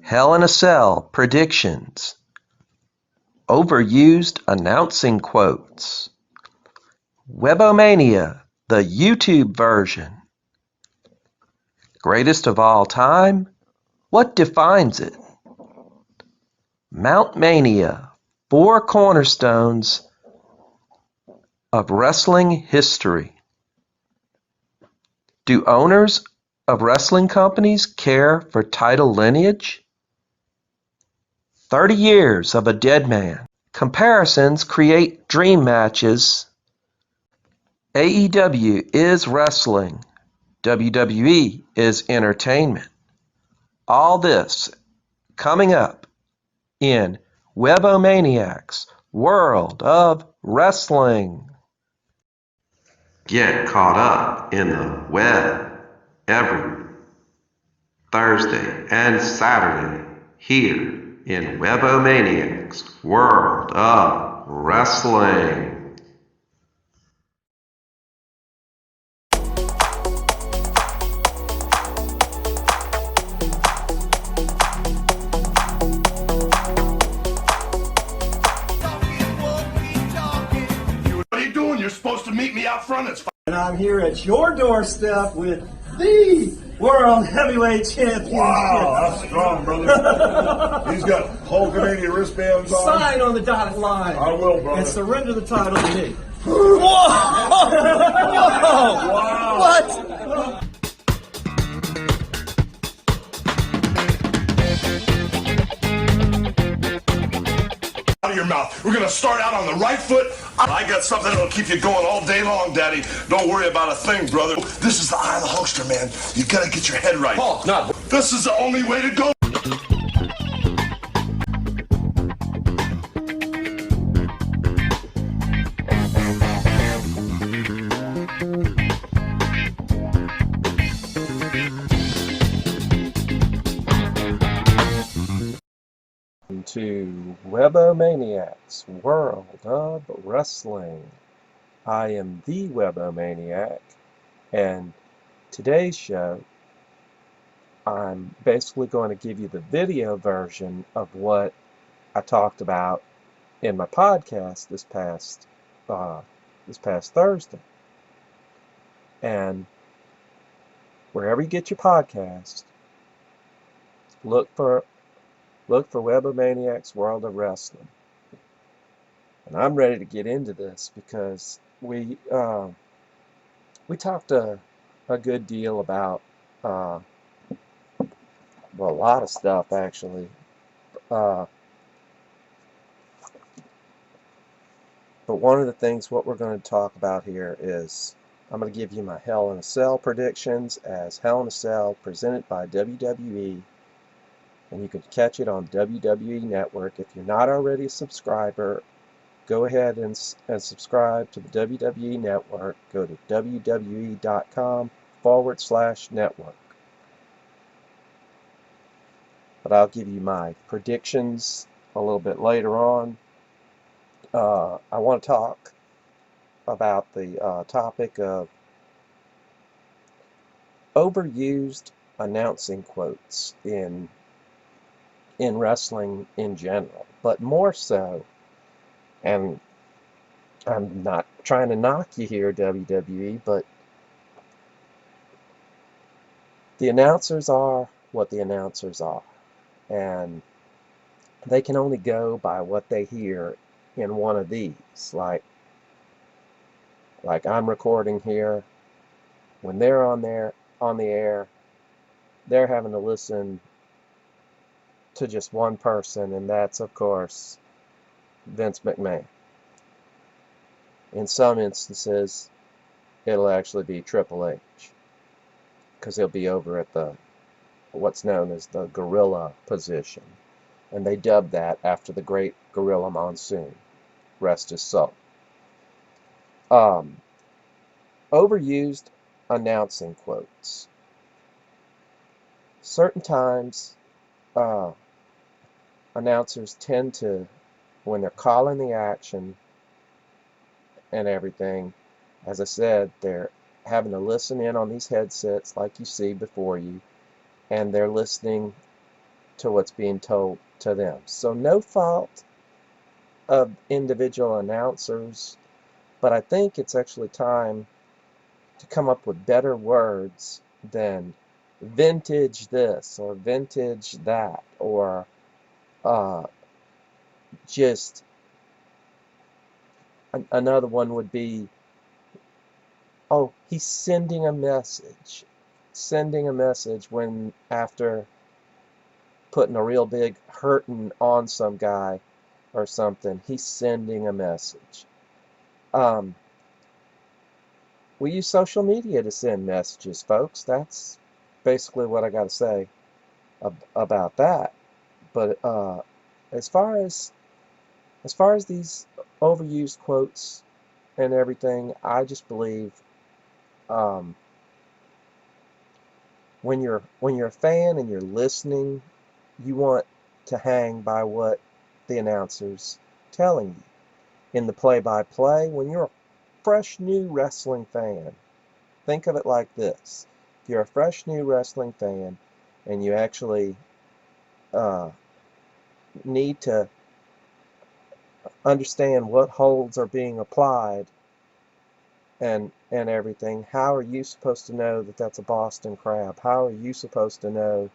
Hell in a Cell predictions, overused announcing quotes, Webomania, the YouTube version, greatest of all time, what defines it? Mount Mania, 4 cornerstones of wrestling history. Do owners of wrestling companies care for title lineage? 30 years of a dead man. Comparisons create dream matches. AEW is wrestling. WWE is entertainment. All this coming up in Webomaniacs World of Wrestling. Get caught up in the web every Thursday and Saturday here in Webomaniacs World of Wrestling. What are you doing? You're supposed to meet me out front. It's And I'm here at your doorstep with the World Heavyweight Championship. wow, that's strong, brother. He's got Hulkamania wristbands on. Sign on the dotted line. I will, brother. And surrender the title to me. Whoa! Wow. What? Out of your mouth. We're gonna start out on the right foot. I got something that'll keep you going all day long, Daddy. Don't worry about a thing, brother. This is the eye of the Hulkster, man. You gotta get your head right. Paul, no. This is the only way to go. To Webomaniacs World of Wrestling. I am the Webomaniac, and today's show I'm basically going to give you the video version of what I talked about in my podcast this past Thursday. And wherever you get your podcast, look for Webomaniacs World of Wrestling. And I'm ready to get into this because we talked a good deal about a lot of stuff actually. But one of the things what we're going to talk about here is I'm going to give you my Hell in a Cell predictions as Hell in a Cell presented by WWE. And you can catch it on WWE Network. If you're not already a subscriber, go ahead and subscribe to the WWE Network. Go to wwe.com/network. But I'll give you my predictions a little bit later on. I want to talk about the topic of overused announcing quotes in wrestling in general, but more so, and I'm not trying to knock you here, WWE, but the announcers are what the announcers are, and they can only go by what they hear in one of these, like I'm recording here. When they're on the air, they're having to listen to just one person, and that's of course Vince McMahon. In some instances it'll actually be Triple H, because he'll be over at the what's known as the gorilla position, and they dubbed that after the great Gorilla Monsoon, rest his soul. Overused announcing quotes. Certain times announcers tend to, when they're calling the action and everything, as I said, they're having to listen in on these headsets like you see before you, and they're listening to what's being told to them. So no fault of individual announcers, but I think it's actually time to come up with better words than vintage this or vintage that, or uh, just another one would be, oh, he's sending a message. Sending a message when after putting a real big hurting on some guy or something, he's sending a message. Um, we use social media to send messages, folks. That's basically what I got to say about that. But as far as these overused quotes and everything, I just believe um, when you're a fan and you're listening, you want to hang by what the announcer's telling you. In the play-by-play, when you're a fresh new wrestling fan, think of it like this. If you're a fresh new wrestling fan and you actually uh, need to understand what holds are being applied and everything, how are you supposed to know that that's a Boston Crab? How are you supposed to know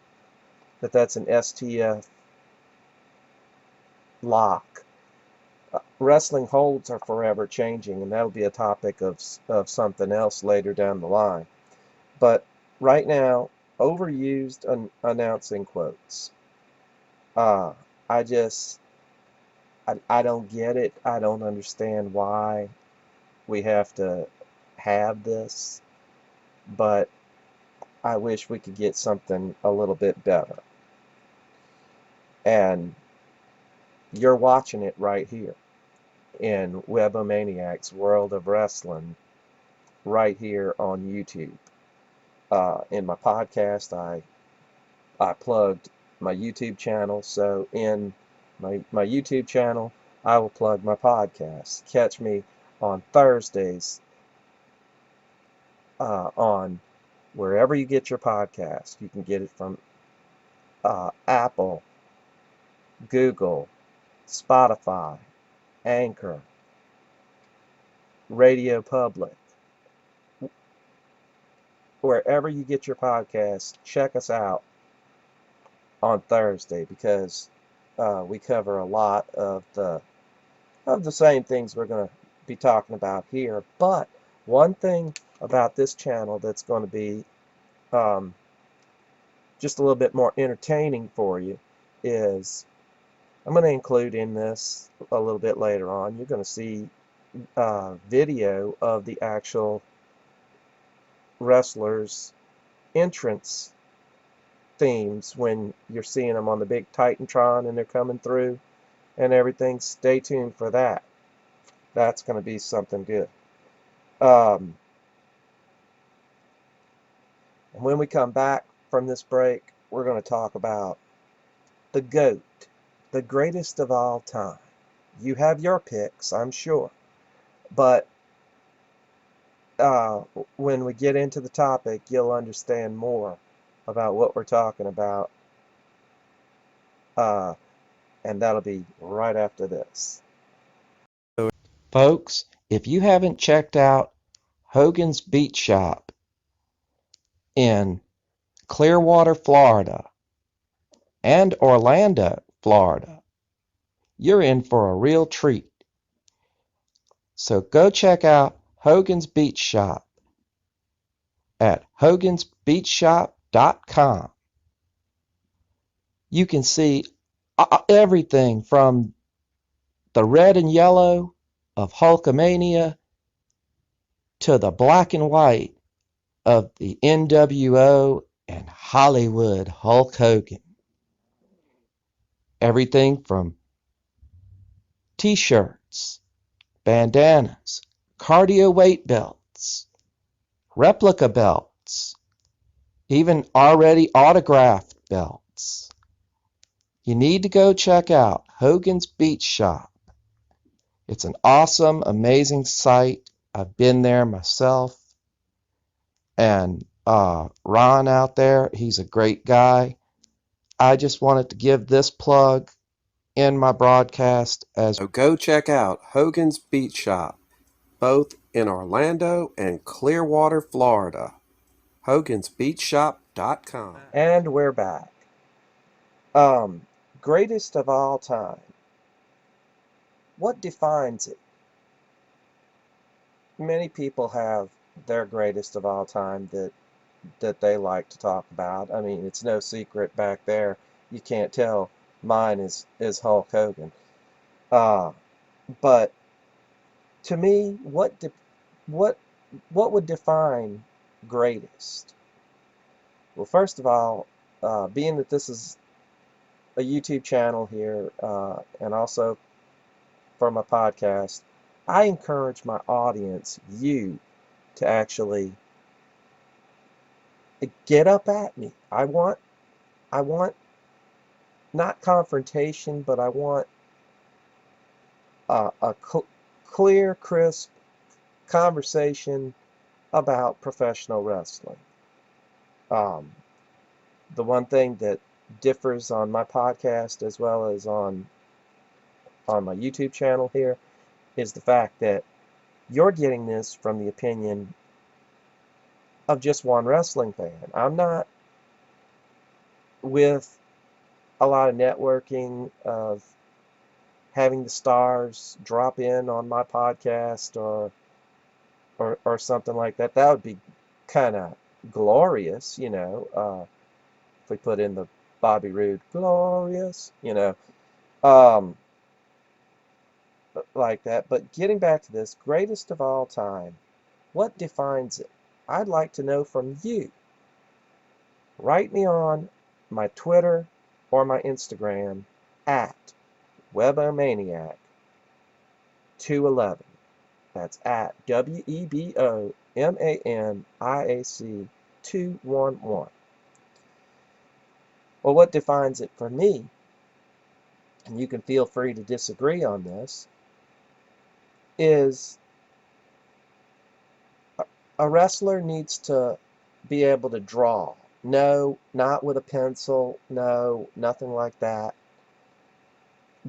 that that's an STF lock? Wrestling holds are forever changing, and that'll be a topic of something else later down the line. But right now, overused announcing quotes. Uh, I just, I don't get it. I don't understand why we have to have this, but I wish we could get something a little bit better. And you're watching it right here in Webomaniacs World of Wrestling, right here on YouTube. In my podcast, I plugged my YouTube channel, so in my YouTube channel, I will plug my podcast. Catch me on Thursdays on wherever you get your podcast. You can get it from Apple, Google, Spotify, Anchor, Radio Public. Wherever you get your podcast, check us out on Thursday, because we cover a lot of the same things we're going to be talking about here. But one thing about this channel that's going to be um, just a little bit more entertaining for you is I'm going to include in this a little bit later on. You're going to see video of the actual wrestlers' entrance themes when you're seeing them on the big Titantron and they're coming through and everything. Stay tuned for that. That's going to be something good. And when we come back from this break, we're going to talk about the GOAT, the greatest of all time. You have your picks, I'm sure. But when we get into the topic, you'll understand more about what we're talking about. And that'll be right after this. Folks, if you haven't checked out Hogan's Beach Shop in Clearwater, Florida, and Orlando, Florida, you're in for a real treat. So go check out Hogan's Beach Shop at hogansbeachshop.com. You can see everything from the red and yellow of Hulkamania to the black and white of the NWO and Hollywood Hulk Hogan. Everything from t-shirts, bandanas, cardio weight belts, replica belts, even already autographed belts. You need to go check out Hogan's Beach Shop. It's an awesome, amazing site. I've been there myself. And Ron out there, he's a great guy. I just wanted to give this plug in my broadcast as So go check out Hogan's Beat Shop, both in Orlando and Clearwater, Florida. Hogan'sBeatShop.com. and we're back. Greatest of all time. What defines it? Many people have their greatest of all time that they like to talk about. I mean, it's no secret back there. You can't tell mine is Hulk Hogan. Uh, but to me, what what would define greatest? Well, first of all, being that this is a YouTube channel here, and also for my podcast, I encourage my audience, you, to actually get up at me. I want not confrontation, but I want a clear, crisp conversation about professional wrestling. Um, the one thing that differs on my podcast as well as on my YouTube channel here is the fact that you're getting this from the opinion of just one wrestling fan. I'm not with a lot of networking of having the stars drop in on my podcast or something like that. That would be kind of glorious, if we put in the Bobby Roode glorious, um, like that. But getting back to this, greatest of all time, what defines it? I'd like to know from you. Write me on my Twitter or my Instagram at Webomaniac 211. That's at WEBOMANIAC 211. Well, what defines it for me, and you can feel free to disagree on this, is a wrestler needs to be able to draw. No, not with a pencil. No, nothing like that.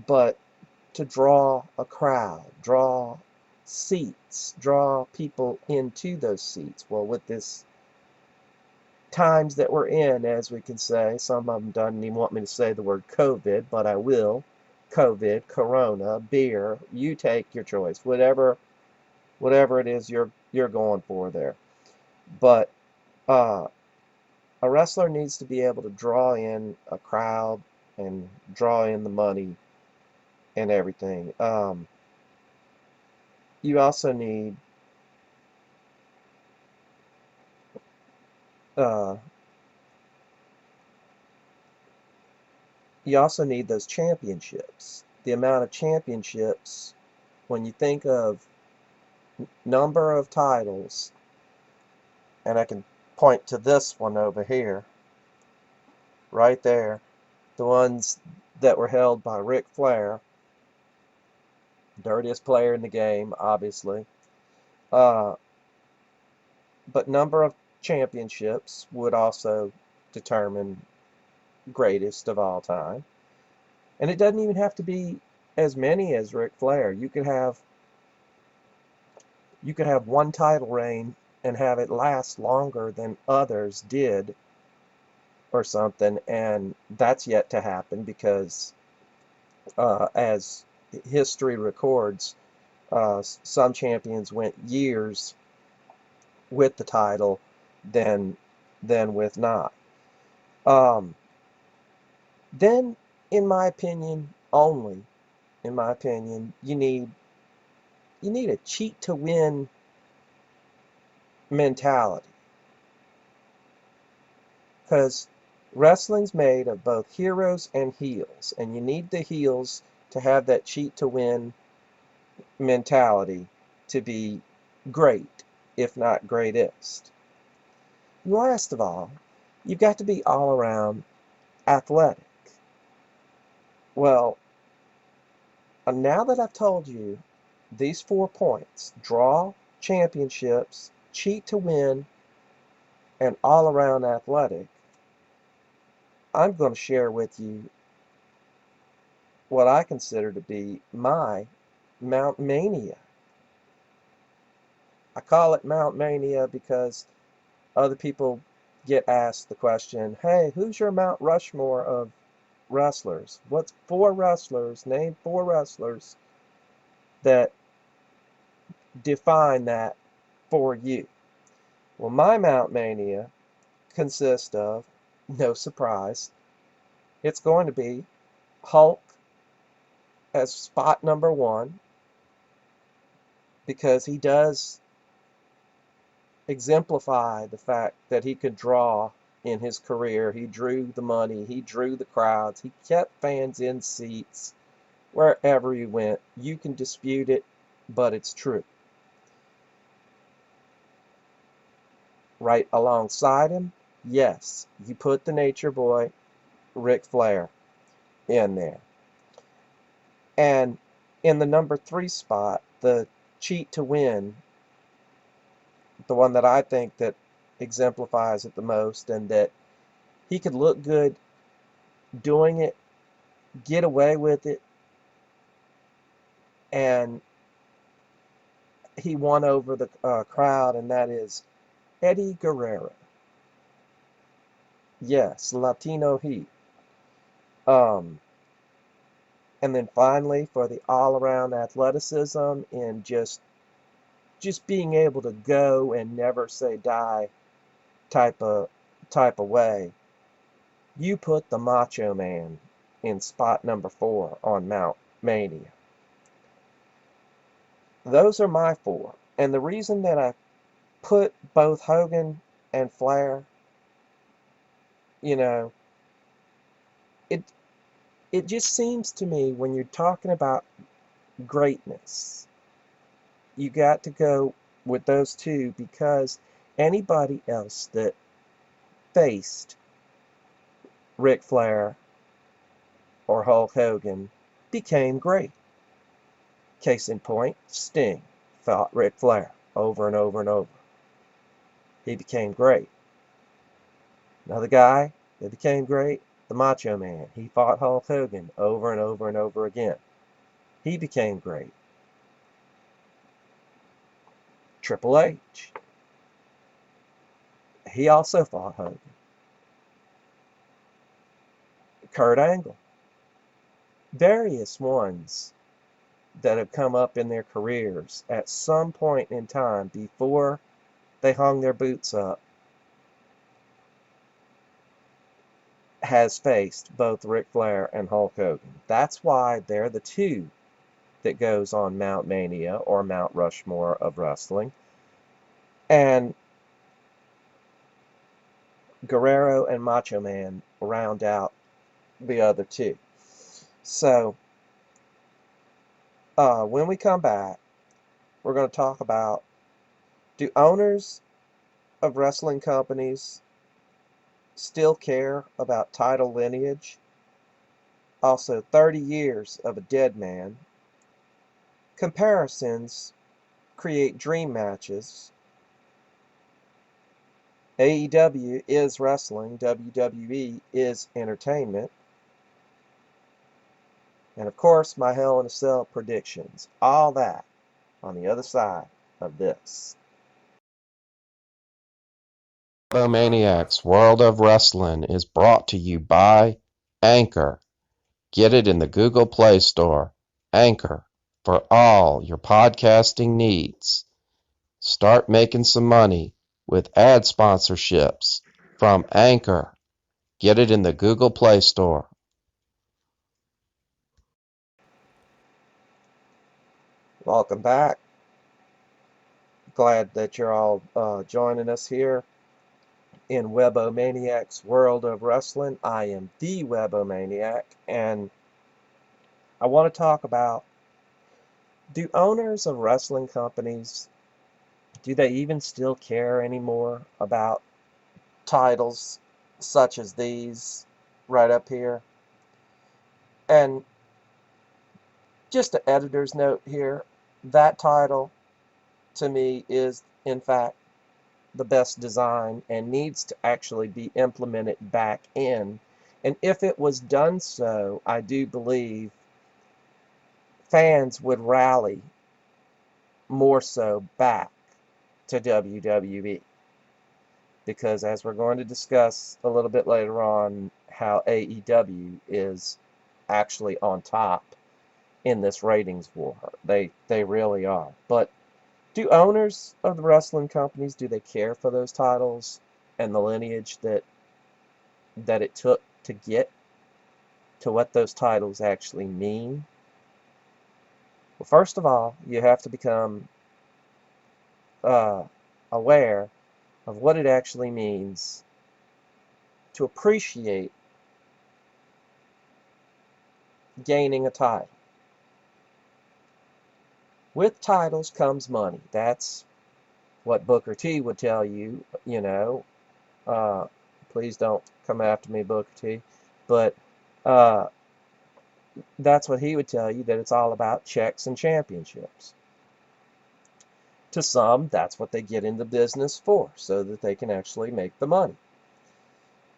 But to draw a crowd, draw seats, draw people into those seats. Well, with this times that we're in, as we can say, some of them doesn't even want me to say the word COVID, but I will. COVID, Corona, beer, you take your choice, whatever it is you're going for there. But uh, a wrestler needs to be able to draw in a crowd and draw in the money and everything. You also need uh, those championships. The amount of championships, when you think of number of titles, and I can point to this one over here, right there, the ones that were held by Ric Flair, dirtiest player in the game, obviously. Uh, but number of championships would also determine greatest of all time. And it doesn't even have to be as many as Ric Flair. You could have one title reign and have it last longer than others did or something, and that's yet to happen because as history records, some champions went years with the title than with not. Um, then, in my opinion, only in my opinion, you need a cheat to win mentality. Because wrestling's made of both heroes and heels, and you need the heels to have that cheat to win mentality to be great, if not greatest. And last of all, you've got to be all around athletic. Well, now that I've told you these 4 points, draw championships, cheat to win, and all around athletic, I'm going to share with you what I consider to be my Mount Mania. I call it Mount Mania because other people get asked the question, hey, who's your Mount Rushmore of wrestlers? What's four wrestlers? Name four wrestlers that define that for you. Well, my Mount Mania consists of, no surprise, it's going to be Hulk as spot number one because he does exemplify the fact that he could draw in his career. He drew the money, he drew the crowds, he kept fans in seats wherever he went. You can dispute it, but it's true. Right alongside him, yes, you put the Nature Boy, Ric Flair, in there. And in the number 3 spot, the cheat to win, the one that I think that exemplifies it the most and that he could look good doing it, get away with it, and he won over the crowd, and that is Eddie Guerrero. Yes, Latino Heat. Um, and then finally, for the all-around athleticism and just being able to go and never say die type of way, you put the Macho Man in spot number 4 on Mount Mania. Those are my 4. And the reason that I put both Hogan and Flair, you know, it it just seems to me when you're talking about greatness, you got to go with those two because anybody else that faced Ric Flair or Hulk Hogan became great. Case in point, Sting fought Ric Flair over and over and over. He became great. Another guy that became great, the Macho Man. He fought Hulk Hogan over and over and over again. He became great. Triple H. He also fought Hogan. Kurt Angle. Various ones that have come up in their careers at some point in time before they hung their boots up has faced both Ric Flair and Hulk Hogan. That's why they're the two that goes on Mount Mania or Mount Rushmore of wrestling. And Guerrero and Macho Man round out the other two. So, when we come back, we're going to talk about, do owners of wrestling companies still care about title lineage? Also, 30 years of a dead man. Comparisons create dream matches. AEW is wrestling, WWE is entertainment. And of course, my Hell in a Cell predictions. All that on the other side of this. Webomaniacs World of Wrestling is brought to you by Anchor. Get it in the Google Play Store. Anchor for all your podcasting needs. Start making some money with ad sponsorships from Anchor. Get it in the Google Play Store. Welcome back. Glad that you're all joining us here in Webomaniacs World of Wrestling. I am the Webomaniac, and I want to talk about, do owners of wrestling companies, do they even still care anymore about titles such as these right up here? And just an editor's note here, that title to me is in fact the best design and needs to actually be implemented back in And if it was done so, I do believe fans would rally more so back to WWE. Because as we're going to discuss a little bit later on, how AEW is actually on top in this ratings war. They really are. But do owners of the wrestling companies, do they care for those titles and the lineage that it took to get to what those titles actually mean? Well, first of all, you have to become uh, aware of what it actually means to appreciate gaining a title. With titles comes money. That's what Booker T would tell you, Uh, please don't come after me, Booker T. But uh, that's what he would tell you, that it's all about checks and championships. To some, that's what they get into business for, so that they can actually make the money.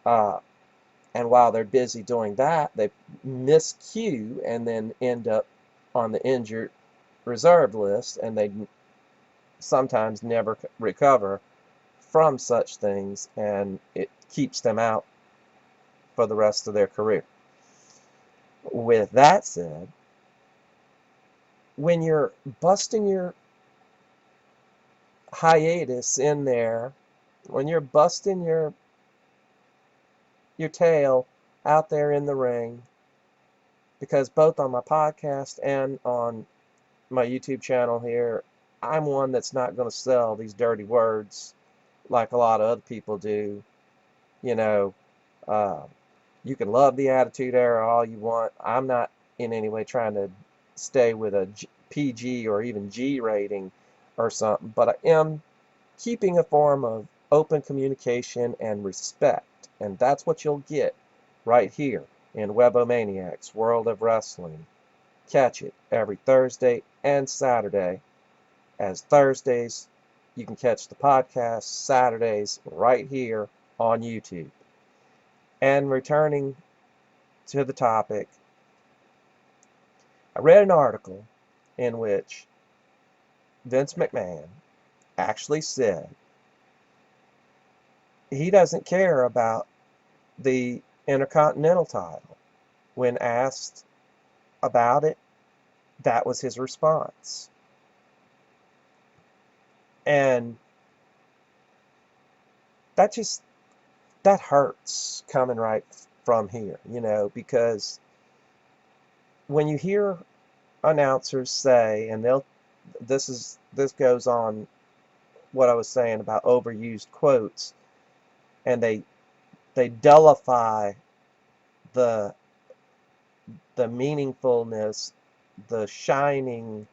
And while they're busy doing that, they miscue and then end up on the injured reserve list, and they sometimes never recover from such things, and it keeps them out for the rest of their career. With that said, when you're busting your hiatus in there, when you're busting your tail out there in the ring, because both on my podcast and on my YouTube channel here, I'm one that's not going to sell these dirty words like a lot of other people do. You know, uh, you can love the Attitude Era all you want. I'm not in any way trying to stay with a PG or even G rating or something, but I am keeping a form of open communication and respect. And that's what you'll get right here in Webomaniacs World of Wrestling. Catch it every Thursday and Saturday. As Thursdays, you can catch the podcast, Saturdays right here on YouTube. And returning to the topic, I read an article in which Vince McMahon actually said he doesn't care about the Intercontinental title. When asked about it, that was his response. And that just, that hurts coming right from here, because when you hear announcers say, and this goes on what I was saying about overused quotes, and they dullify the meaningfulness, the shining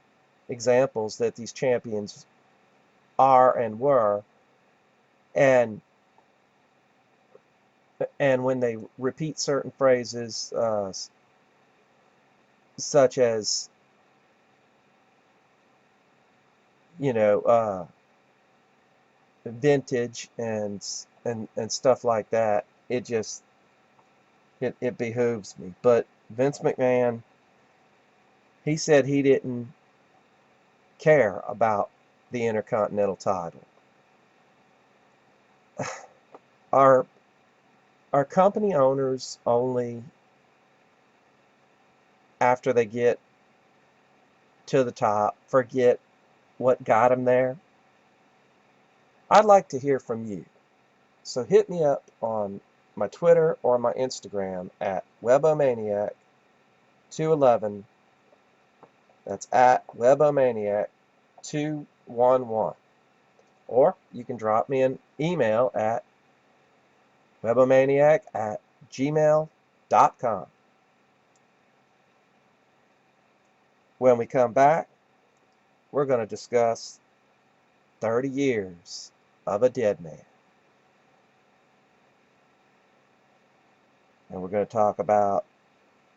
examples that these champions are and were, and when they repeat certain phrases, such as you know uh, vintage and stuff like that, it behooves me. But Vince McMahon, he said he didn't care about the Intercontinental title. Are company owners only after they get to the top forget what got them there? I'd like to hear from you. So hit me up on my Twitter or my Instagram at Webomaniac211. That's at Webomaniac211. Or you can drop me an email at webomaniac@gmail.com. When we come back, we're going to discuss 30 years of a dead man. And we're going to talk about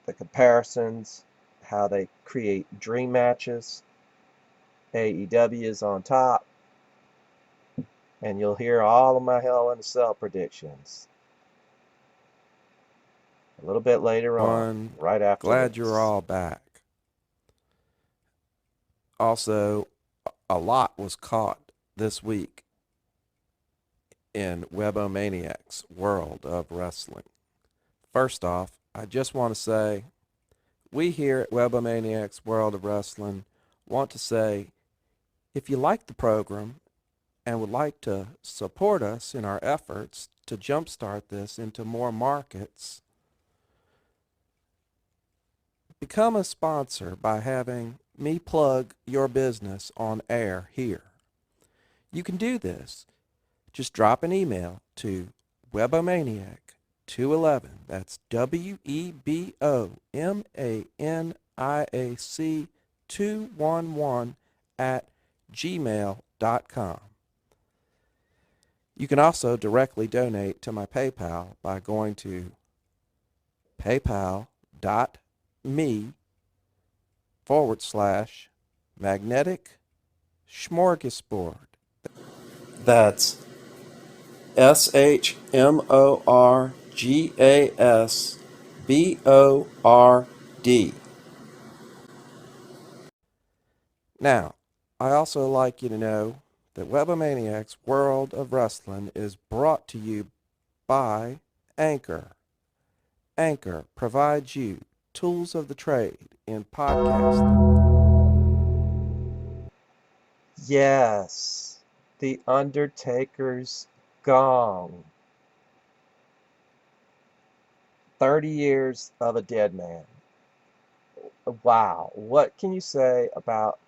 the comparisons, how they create dream matches. AEW is on top, and you'll hear all of my Hell in a Cell predictions. a little bit later on, One, right after glad you're this. all back. Also, a lot was caught this week in Webomaniacs' world of wrestling. First off, I just want to say we here at Webomaniacs World of Wrestling want to say if you like the program and would like to support us in our efforts to jumpstart this into more markets, become a sponsor by having me plug your business on air here. You can do this. Just drop an email to Webomaniac211, that's Webomaniac 211 at gmail.com. You can also directly donate to my PayPal by going to paypal.me/magnetic smorgasbord. That's SHMORGASBORD. Now, I also like you to know that Webomaniacs World of Wrestling is brought to you by Anchor. Anchor provides you tools of the trade in podcasting. Yes, The Undertaker's gong. 30 years of a dead man. Wow, what can you say about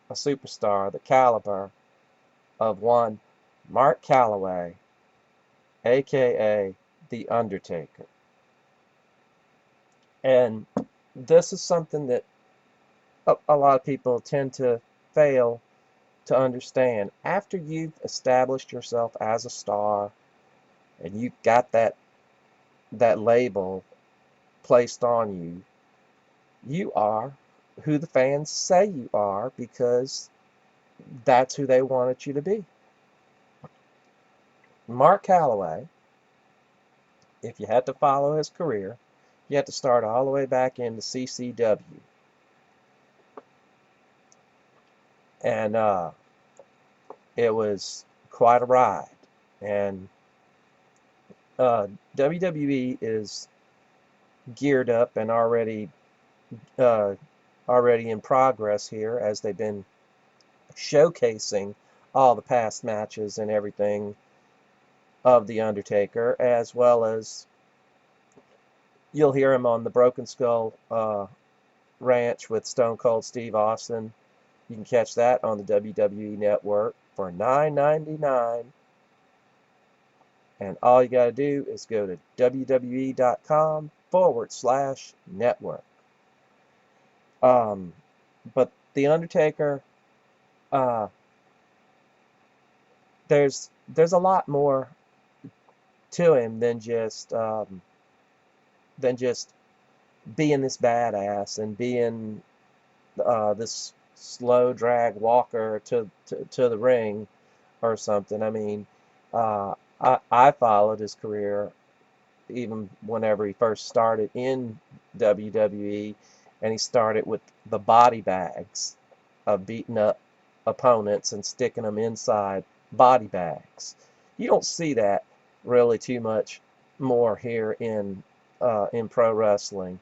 a superstar the caliber of one Mark Calloway, aka The Undertaker? And this is something that a lot of people tend to fail to understand. After you've established yourself as a star and you've got that label placed on you, you are who the fans say you are because that's who they wanted you to be. Mark Calloway, if you had to follow his career, you had to start all the way back into CCW. And it was quite a ride. And WWE is geared up and uh, already in progress here as they've been showcasing all the past matches and everything of The Undertaker, as well as you'll hear him on the Broken Skull Ranch with Stone Cold Steve Austin. You can catch that on the WWE Network for $9.99. And all you got to do is go to WWE.com/network. But The Undertaker, uh, there's a lot more to him than just being this badass and being this slow drag walker to the ring or something. I mean, I followed his career even whenever he first started in WWE, and he started with the body bags of beating up opponents and sticking them inside body bags. You don't see that really too much more here in pro wrestling.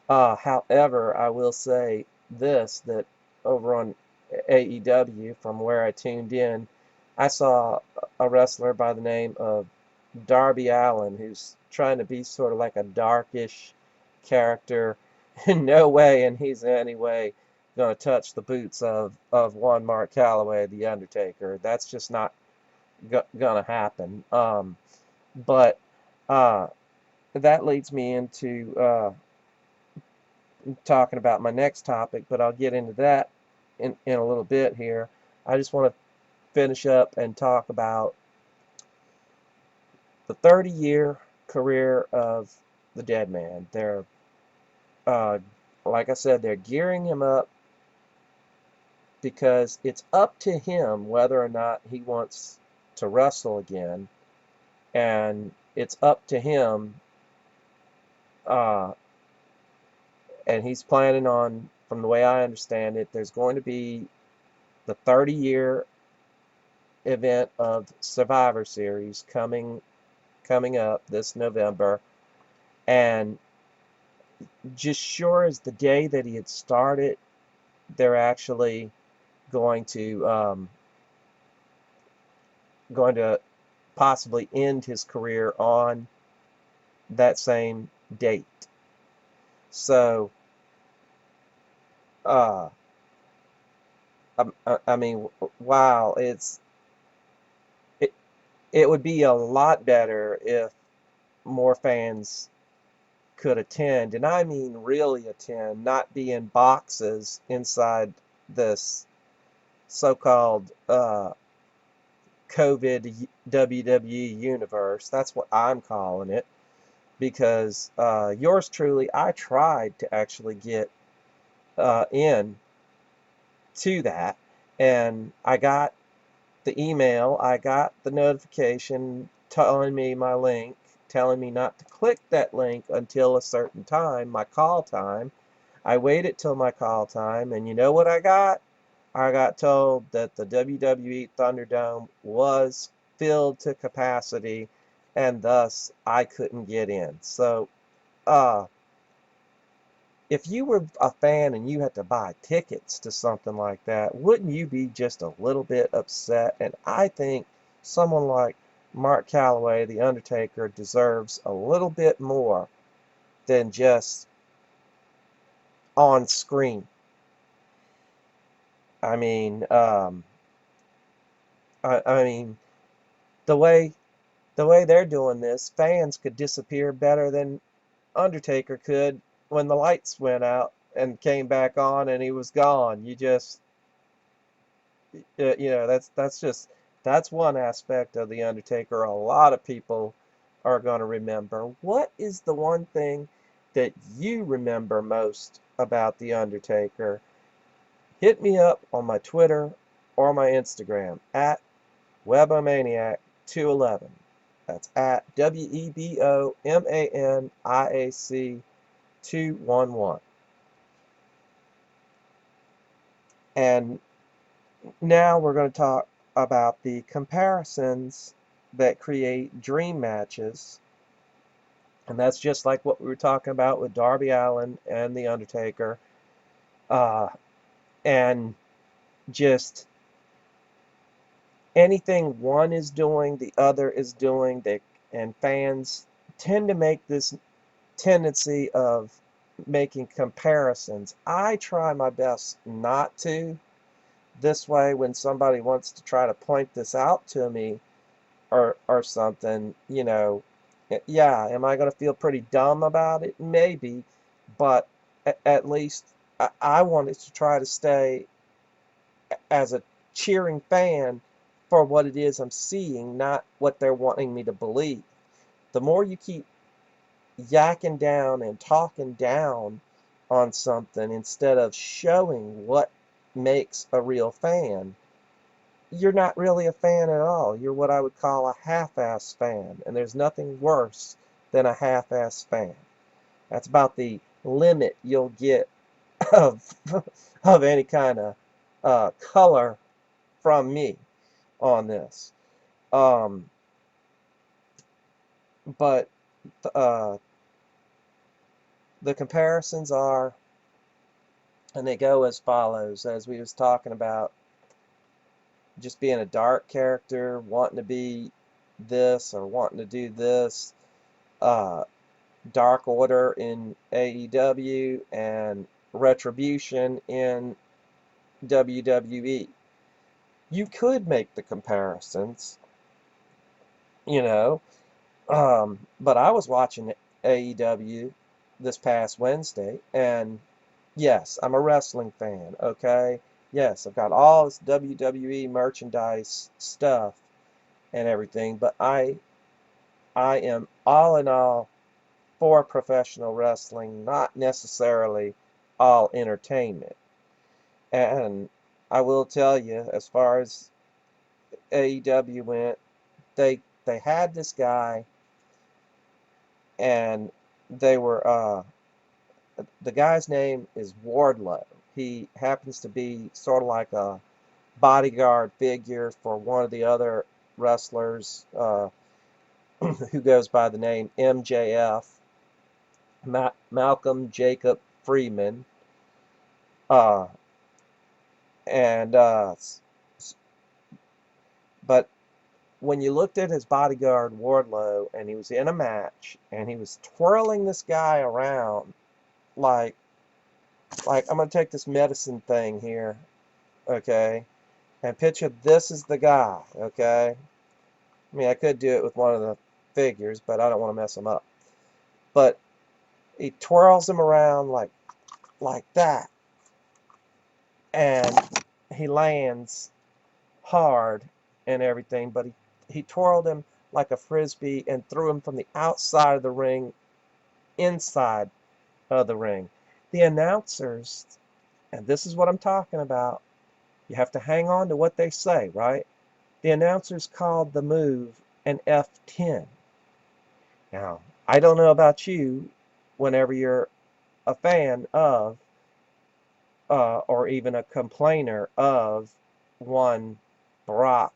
However, I will say this, that over on AEW, from where I tuned in, I saw a wrestler by the name of Darby Allin, who's trying to be sort of like a darkish character. In no way, and he's in any way going to touch the boots of one Mark Calloway, The Undertaker. That's just not going to happen. But uh, that leads me into talking about my next topic, but I'll get into that in a little bit here. I just want to finish up and talk about the 30-year career of the dead man. They're, uh, like I said, they're gearing him up because it's up to him whether or not he wants to wrestle again, and it's up to him Uh, and he's planning on, from the way I understand it, there's going to be the 30-year event of Survivor Series coming up this November, and just sure as the day that he had started, they're actually going to going to possibly end his career on that same date. So, uh, I mean, wow, it it would be a lot better if more fans could attend, and I mean really attend, not be in boxes inside this so-called COVID WWE universe. That's what I'm calling it, because yours truly, I tried to actually get in to that, and I got the email, I got the notification telling me my link, telling me not to click that link until a certain time, my call time. I waited till my call time, and you know what I got? I got told that the WWE Thunderdome was filled to capacity, and thus I couldn't get in. So, uh, if you were a fan and you had to buy tickets to something like that, wouldn't you be just a little bit upset? And I think someone like Mark Calloway, The Undertaker, deserves a little bit more than just on screen. I mean, I mean, the way the way they're doing this, fans could disappear better than Undertaker could when the lights went out and came back on and he was gone. That's just that's one aspect of the Undertaker a lot of people are going to remember. What is the one thing that you remember most about the Undertaker? Hit me up on my Twitter or my Instagram at Webomaniac211. That's at WEBOMANIAC 211. And now we're going to talk about the comparisons that create dream matches. And that's just like what we were talking about with Darby Allin and The Undertaker. Uh, and just anything one is doing, the other is doing. And fans tend to make this tendency of making comparisons. I try my best not to. This way, when somebody wants to try to point this out to me, or something, yeah, am I going to feel pretty dumb about it? Maybe, but at least I wanted to try to stay as a cheering fan for what it is I'm seeing, not what they're wanting me to believe. The more you keep yakking down and talking down on something instead of showing what makes a real fan, you're not really a fan at all. You're what I would call a half-ass fan, and there's nothing worse than a half-ass fan. That's about the limit you'll get of of any kind of color from me on this. Um, but uh, the comparisons are, and they go as follows, as we was talking about, just being a dark character, wanting to be this or wanting to do this. Uh, Dark Order in AEW and Retribution in WWE. You could make the comparisons, you know, but I was watching AEW this past Wednesday, and yes, I'm a wrestling fan, okay? Yes, I've got all this WWE merchandise stuff and everything, but I am all in all for professional wrestling, not necessarily all entertainment. And I will tell you, as far as AEW went, they had this guy, and they were the guy's name is Wardlow. He happens to be sort of like a bodyguard figure for one of the other wrestlers who goes by the name MJF, Malcolm Jacob Freeman. Uh, and but when you looked at his bodyguard Wardlow, and he was in a match, and he was twirling this guy around like I'm gonna take this medicine thing here, okay, and picture this is the guy, okay. I mean, I could do it with one of the figures, but I don't want to mess him up. But he twirls him around like that, and he lands hard and everything, but he twirled him like a frisbee and threw him from the outside of the ring inside of the ring. The announcers, and this is what I'm talking about, you have to hang on to what they say, right? The announcers called the move an F10. Now, I don't know about you, whenever you're a fan of, or even a complainer of one Brock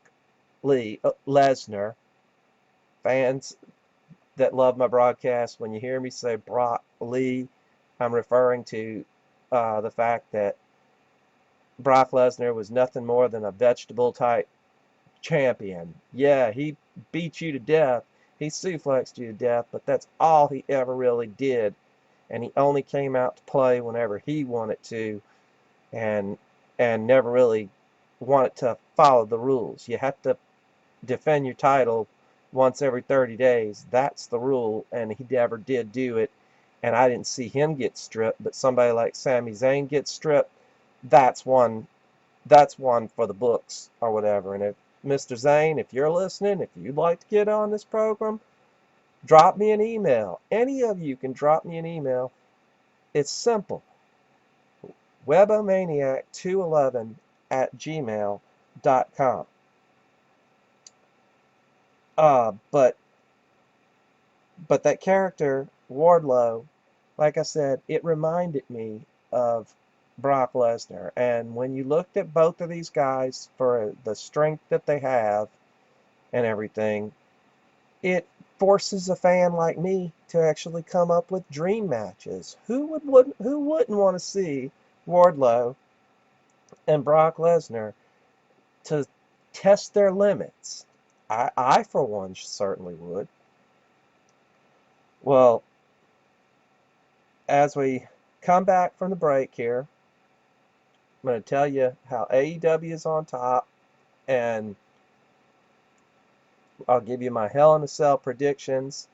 Lesnar, fans that love my broadcast, when you hear me say Brock Lee, I'm referring to the fact that Brock Lesnar was nothing more than a vegetable type champion. Yeah, he beat you to death. He suplexed you to death, but that's all he ever really did. And he only came out to play whenever he wanted to, and never really wanted to follow the rules. You have to defend your title once every 30 days. That's the rule, and he never did do it. And I didn't see him get stripped, but somebody like Sami Zayn gets stripped. That's one. That's one for the books or whatever. And if Mr. Zayn, if you're listening, if you'd like to get on this program, drop me an email. Any of you can drop me an email. It's simple. Webomaniac211 at gmail.com. But that character, Wardlow, like I said, it reminded me of Brock Lesnar. And when you looked at both of these guys for the strength that they have and everything, it forces a fan like me to actually come up with dream matches. Who wouldn't want to see Wardlow and Brock Lesnar to test their limits? I for one certainly would. Well, as we come back from the break here, I'm going to tell you how AEW is on top, and I'll give you my Hell in a Cell predictions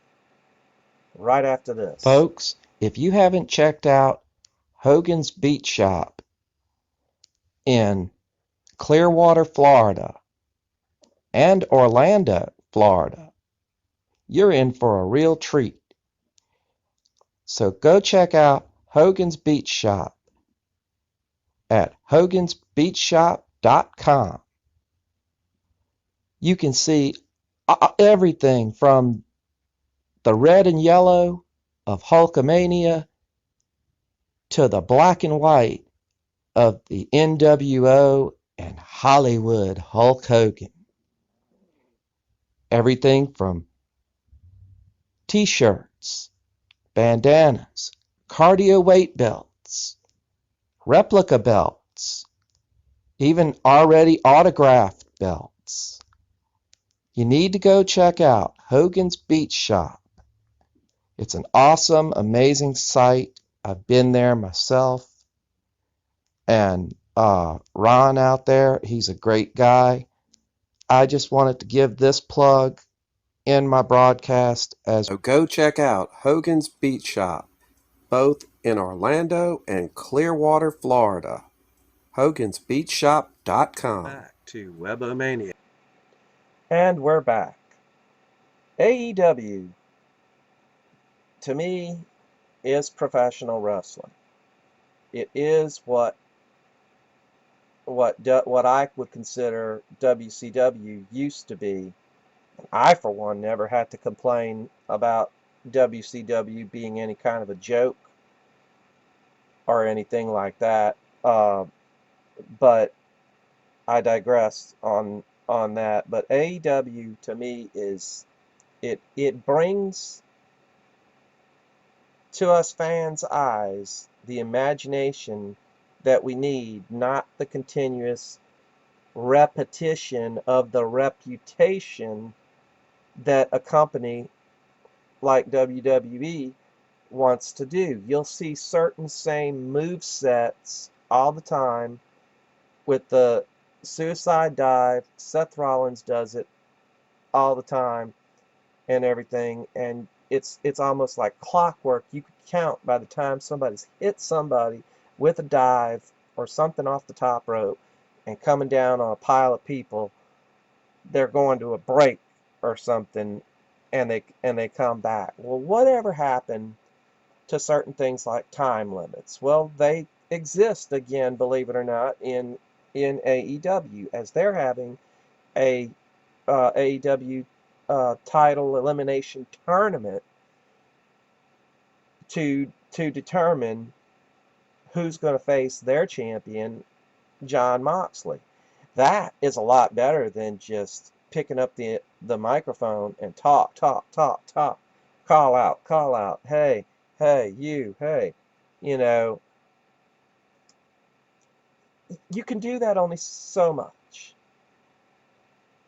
right after this. Folks, if you haven't checked out Hogan's Beach Shop in Clearwater, Florida, and Orlando, Florida, you're in for a real treat. So go check out Hogan's Beach Shop at hogansbeachshop.com. You can see everything from the red and yellow of Hulkamania to the black and white of the NWO and Hollywood Hulk Hogan. Everything from t-shirts, bandanas, cardio weight belts, replica belts, even already autographed belts. You need to go check out Hogan's Beach Shop. It's an awesome, amazing site. I've been there myself. And Ron out there, he's a great guy. I just wanted to give this plug in my broadcast as so go check out Hogan's Beach Shop, both in Orlando and Clearwater, Florida. hogansbeachshop.com. Back to Webomania. And we're back. AEW, to me, is professional wrestling. It is what I would consider WCW used to be. I, for one, never had to complain about WCW being any kind of a joke or anything like that. But I digress on that. But AEW to me is it brings to us fans' eyes the imagination that we need, not the continuous repetition of the reputation that a company like WWE wants to do. You'll see certain same move sets all the time with the suicide dive. Seth Rollins does it all the time and everything, and it's almost like clockwork. You could count by the time somebody's hit somebody with a dive or something off the top rope and coming down on a pile of people, they're going to a break or something, and they come back. Well, whatever happened to certain things like time limits? Well, they exist again, believe it or not, in AEW, as they're having a AEW title elimination tournament to determine who's going to face their champion, John Moxley. That is a lot better than just picking up the microphone and talk, call out, hey, hey, you, hey, you know, you can do that only so much.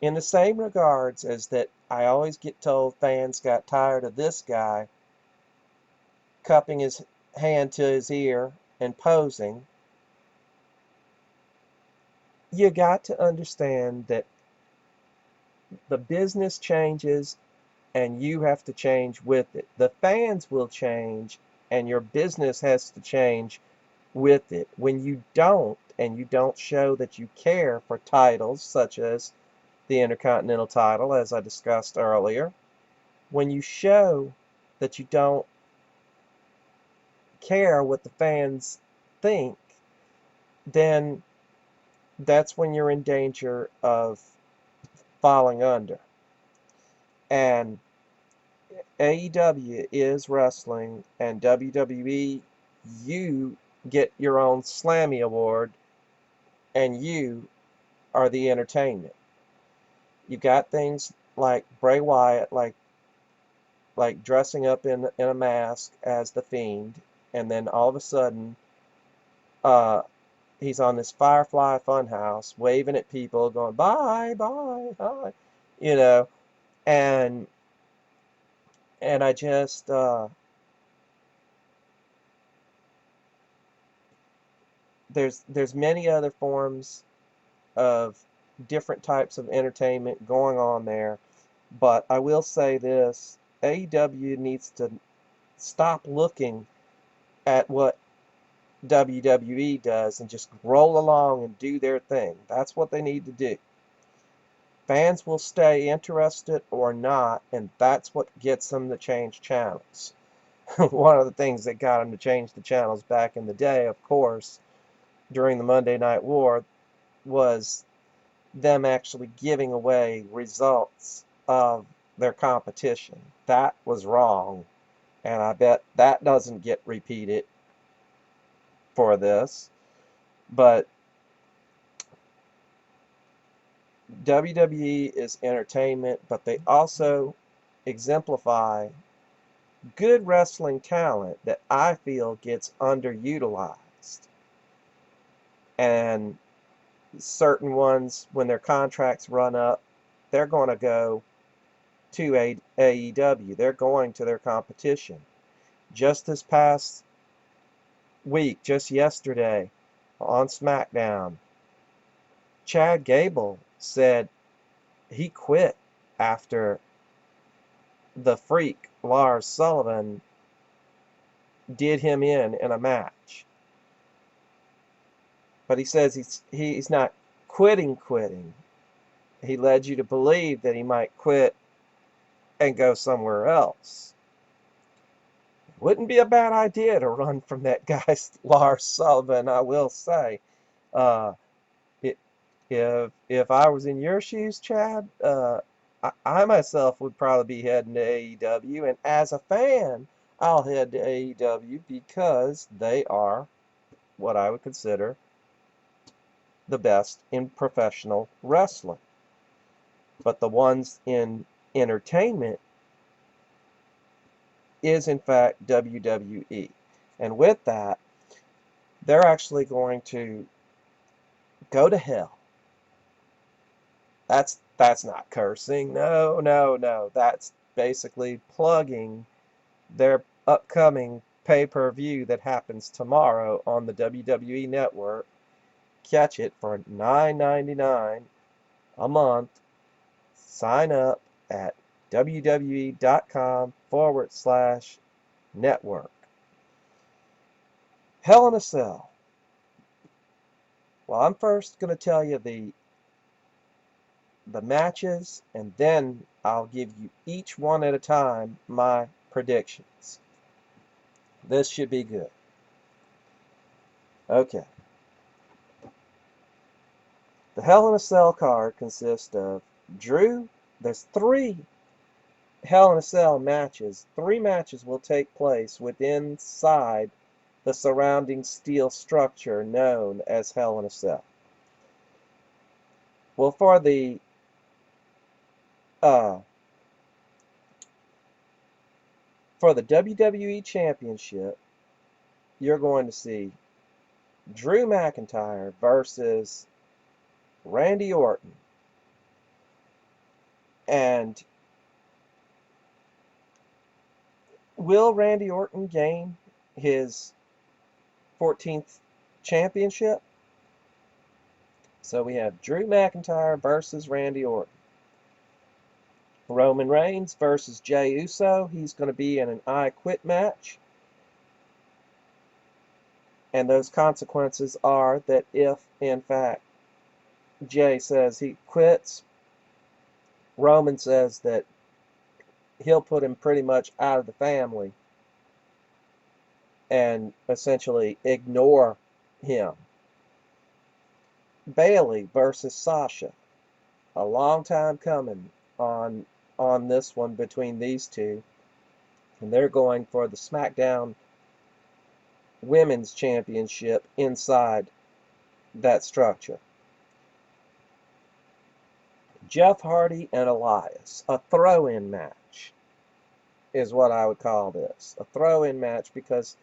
In the same regards as that, I always get told fans got tired of this guy cupping his hand to his ear and posing. You got to understand that the business changes and you have to change with it. The fans will change and your business has to change with it. When you don't, and you don't show that you care for titles such as the Intercontinental title, as I discussed earlier, when you show that you don't care what the fans think, then that's when you're in danger of falling under. And AEW is wrestling, and WWE, you get your own Slammy Award, and you are the entertainment. You got things like Bray Wyatt, like dressing up in a mask as the Fiend, and then all of a sudden, uh, he's on this Firefly Funhouse, waving at people, going bye, bye, bye, you know, and I just there's many other forms of different types of entertainment going on there, but I will say this: AEW needs to stop looking at what WWE does and just roll along and do their thing. That's what they need to do. Fans will stay interested or not, and that's what gets them to change channels. One of the things that got them to change the channels back in the day, of course, during the Monday Night War, was them actually giving away results of their competition. That was wrong, and I bet that doesn't get repeated for this. But WWE is entertainment, but they also exemplify good wrestling talent that I feel gets underutilized. And certain ones, when their contracts run up, they're going to go to AEW. They're going to their competition. Just this past week, just yesterday, on SmackDown, Chad Gable said he quit after the Freak, Lars Sullivan, did him in a match. But he says he's not quitting. He led you to believe that he might quit and go somewhere else. Wouldn't be a bad idea to run from that guy, Lars Sullivan, I will say. Uh, it, if I was in your shoes, Chad, I myself would probably be heading to AEW, and as a fan, I'll head to AEW because they are what I would consider the best in professional wrestling. But the ones in entertainment is in fact WWE. And with that, they're actually going to go to hell. That's not cursing. No, no, no. That's basically plugging their upcoming pay-per-view that happens tomorrow on the WWE network. Catch it for $9.99 a month. Sign up at www.com/network. Hell in a Cell. Well, I'm first going to tell you the matches, and then I'll give you each one at a time my predictions. This should be good. Okay. The Hell in a Cell card consists of Drew. There's 3 Hell in a Cell matches. 3 matches will take place within inside the surrounding steel structure known as Hell in a Cell. Well, uh, for the WWE Championship, you're going to see Drew McIntyre versus Randy Orton. And will Randy Orton gain his 14th championship? So we have Drew McIntyre versus Randy Orton. Roman Reigns versus Jey Uso. He's going to be in an I Quit match. And those consequences are that if, in fact, Jey says he quits, Roman says that he'll put him pretty much out of the family and essentially ignore him. Bayley versus Sasha. A long time coming on this one between these two. And they're going for the SmackDown Women's Championship inside that structure. Jeff Hardy and Elias. A throw-in match is what I would call this. A throw-in match because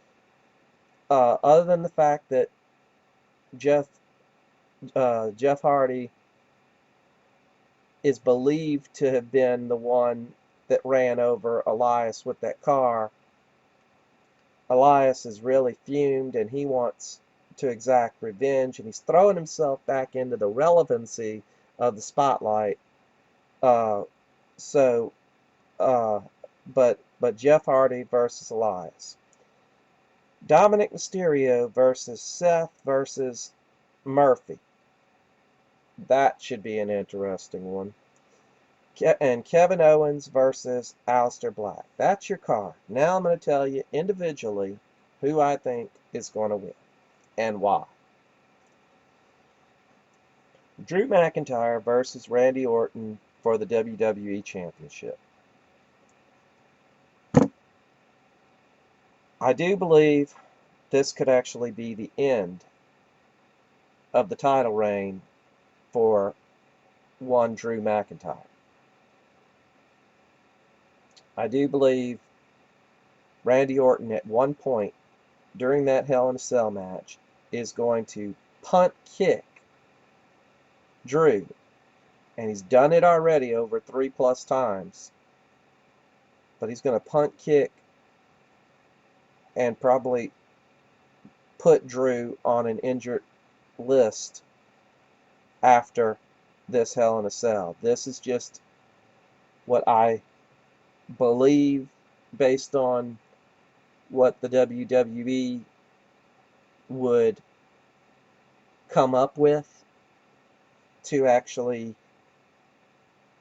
other than the fact that Jeff Hardy is believed to have been the one that ran over Elias with that car, Elias is really fumed and he wants to exact revenge, and he's throwing himself back into the relevancy of the spotlight. Uh, so, uh, but Jeff Hardy versus Elias. Dominic Mysterio versus Seth versus Murphy. That should be an interesting one. And Kevin Owens versus Aleister Black. That's your card. Now I'm going to tell you individually who I think is going to win and why. Drew McIntyre versus Randy Orton for the WWE Championship. I do believe this could actually be the end of the title reign for one Drew McIntyre. I do believe Randy Orton at one point during that Hell in a Cell match is going to punt kick Drew, and he's done it already over 3+ times, but he's going to punt kick and probably put Drew on an injured list after this Hell in a Cell. This is just what I believe based on what the WWE would come up with to actually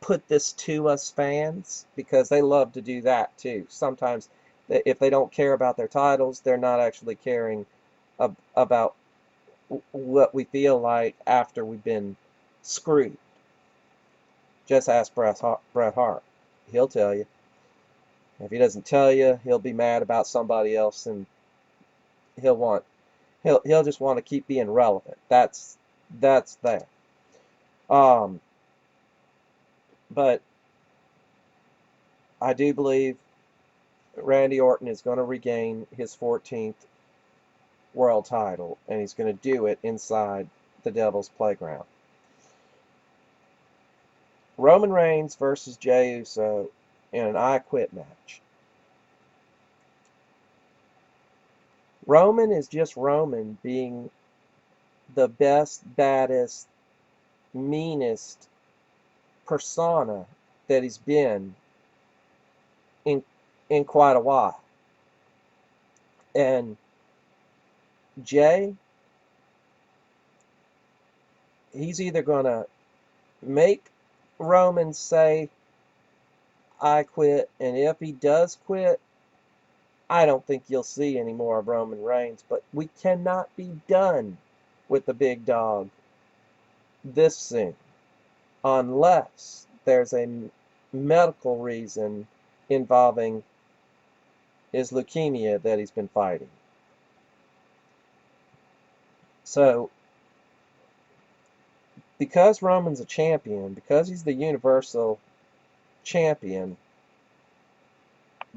put this to us fans, because they love to do that too. Sometimes if they don't care about their titles, they're not actually caring about what we feel like after we've been screwed. Just ask Bret Hart. He'll tell you. If he doesn't tell you, he'll be mad about somebody else, and he'll want he'll just want to keep being relevant. That's there. Um, but I do believe Randy Orton is going to regain his 14th world title, and he's going to do it inside the Devil's Playground. Roman Reigns versus Jey Uso in an I Quit match. Roman is just Roman being the best, baddest, meanest persona that he's been in quite a while. And Jey, he's either gonna make Roman say I quit, and if he does quit, I don't think you'll see any more of Roman Reigns, but we cannot be done with the big dog this soon unless there's a medical reason involving his leukemia that he's been fighting. So, because Roman's a champion, because he's the Universal Champion,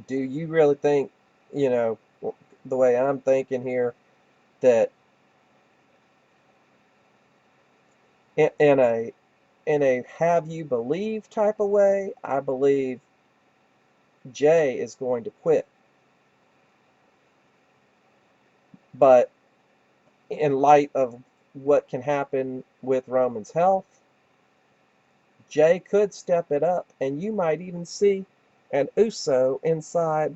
do you really think, you know, the way I'm thinking here, that in a have you believe type of way, I believe Jey is going to quit. But in light of what can happen with Roman's health, Jey could step it up, and you might even see an Uso inside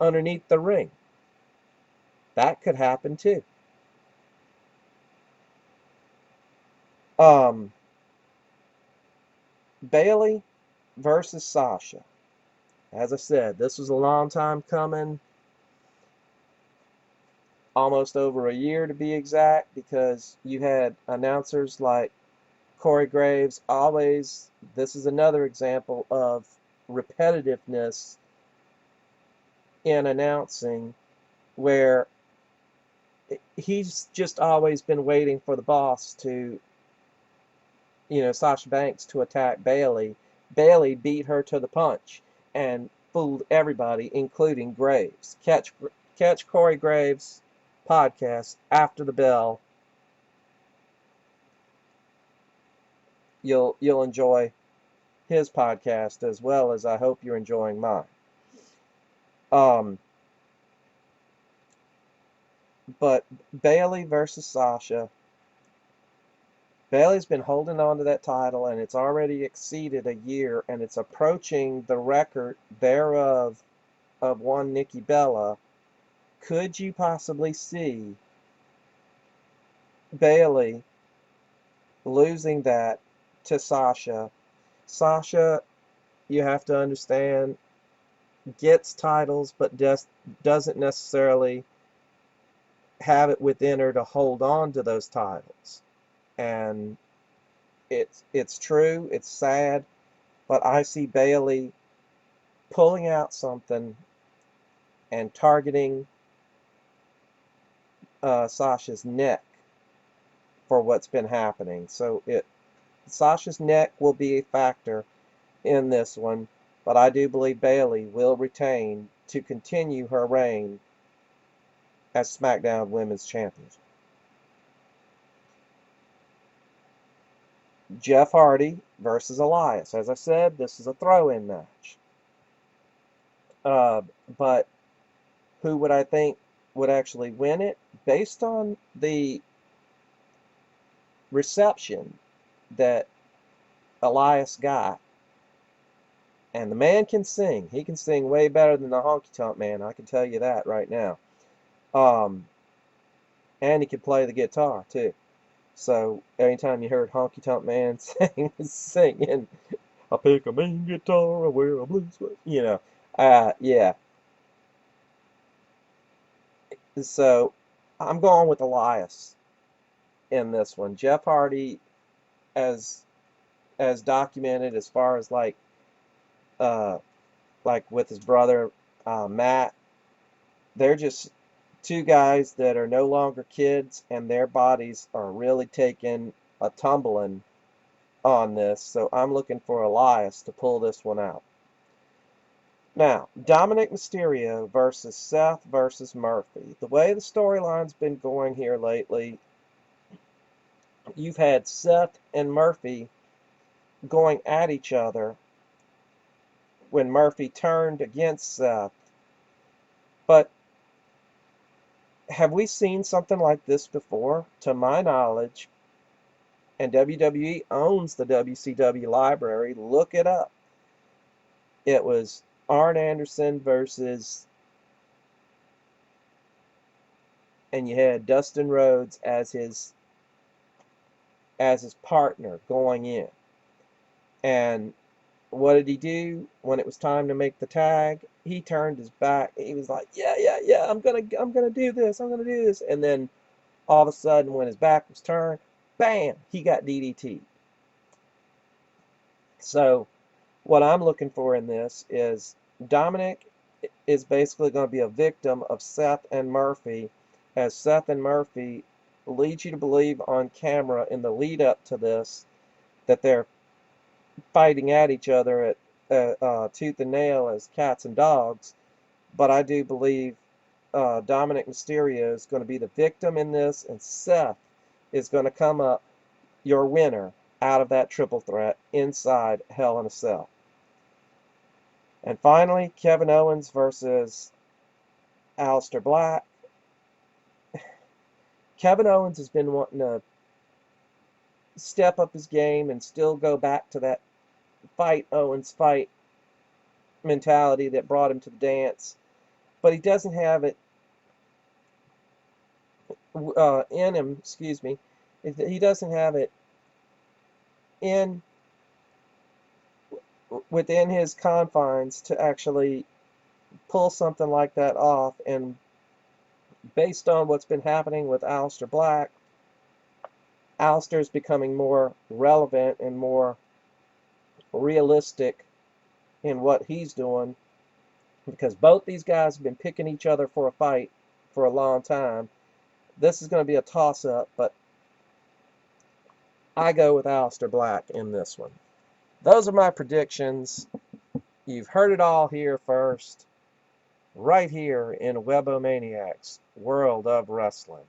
underneath the ring. That could happen too. Um, Bayley versus Sasha. As I said, this was a long time coming, almost over a year to be exact, because you had announcers like Corey Graves always. This is another example of repetitiveness in announcing, where he's just always been waiting for the boss to, Sasha Banks to attack Bayley. Bayley beat her to the punch and fooled everybody, including Graves. Catch Corey Graves' podcast after the bell. You'll enjoy his podcast as well as I hope you're enjoying mine. Um, but Bayley versus Sasha. Bayley's been holding on to that title, and it's already exceeded a year, and it's approaching the record thereof of one Nikki Bella. Could you possibly see Bayley losing that to Sasha? Sasha, you have to understand, gets titles, but doesn't necessarily have it within her to hold on to those titles. And it's true, it's sad, but I see Bayley pulling out something and targeting Sasha's neck for what's been happening. So Sasha's neck will be a factor in this one, but I do believe Bayley will retain to continue her reign as SmackDown Women's Champion. Jeff Hardy versus Elias. As I said, this is a throw-in match. But who would I think would actually win it? Based on the reception that Elias got, and the man can sing. He can sing way better than the Honky Tonk Man. I can tell you that right now. Um, and he can play the guitar too. So anytime you heard Honky Tonk Man singing, I pick a mean guitar, I wear a blue sweat, yeah. So I'm going with Elias in this one. Jeff Hardy, as as documented as far as uh, like with his brother Matt. They're just two guys that are no longer kids, and their bodies are really taking a tumbling on this. So I'm looking for Elias to pull this one out. Now, Dominic Mysterio versus Seth versus Murphy. The way the storyline's been going here lately, you've had Seth and Murphy going at each other when Murphy turned against Seth. But have we seen something like this before? To my knowledge, and WWE owns the WCW library, look it up. It was Arn Anderson versus, and you had Dustin Rhodes as his partner going in. And what did he do when it was time to make the tag? He turned his back. He was like, "Yeah, I'm gonna do this. I'm gonna do this." And then all of a sudden, when his back was turned, bam, he got DDT'd. So what I'm looking for in this is Dominic is basically going to be a victim of Seth and Murphy, as Seth and Murphy lead you to believe on camera in the lead up to this that they're fighting at each other at tooth and nail as cats and dogs. But I do believe Dominic Mysterio is going to be the victim in this, and Seth is going to come up your winner out of that triple threat inside Hell in a Cell. And finally, Kevin Owens versus Aleister Black. Kevin Owens has been wanting to step up his game and still go back to that fight Owens fight mentality that brought him to the dance, but he doesn't have it in him. Excuse me, he doesn't have it in within his confines to actually pull something like that off. And based on what's been happening with Aleister Black, Aleister's becoming more relevant and more realistic in what he's doing, because both these guys have been picking each other for a fight for a long time. This is going to be a toss-up, but I go with Aleister Black in this one. Those are my predictions. You've heard it all here first, right here in Webomaniacs, World of Wrestling.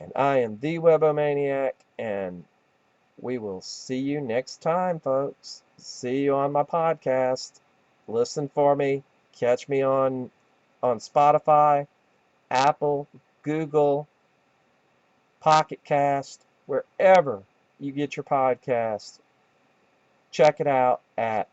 And I am the Webomaniac, and we will see you next time, folks. See you on my podcast. Listen for me. Catch me on Spotify, Apple, Google, Pocket Cast, wherever you get your podcast. Check it out at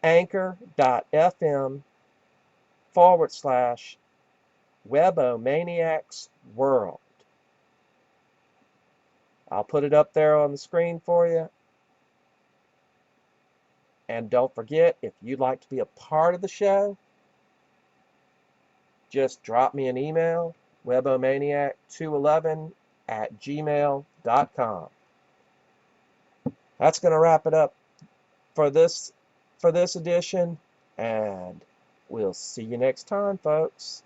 anchor.fm/Webomaniacs World. I'll put it up there on the screen for you. And don't forget, if you'd like to be a part of the show, just drop me an email, webomaniac211@gmail.com. That's going to wrap it up for this edition, and we'll see you next time, folks.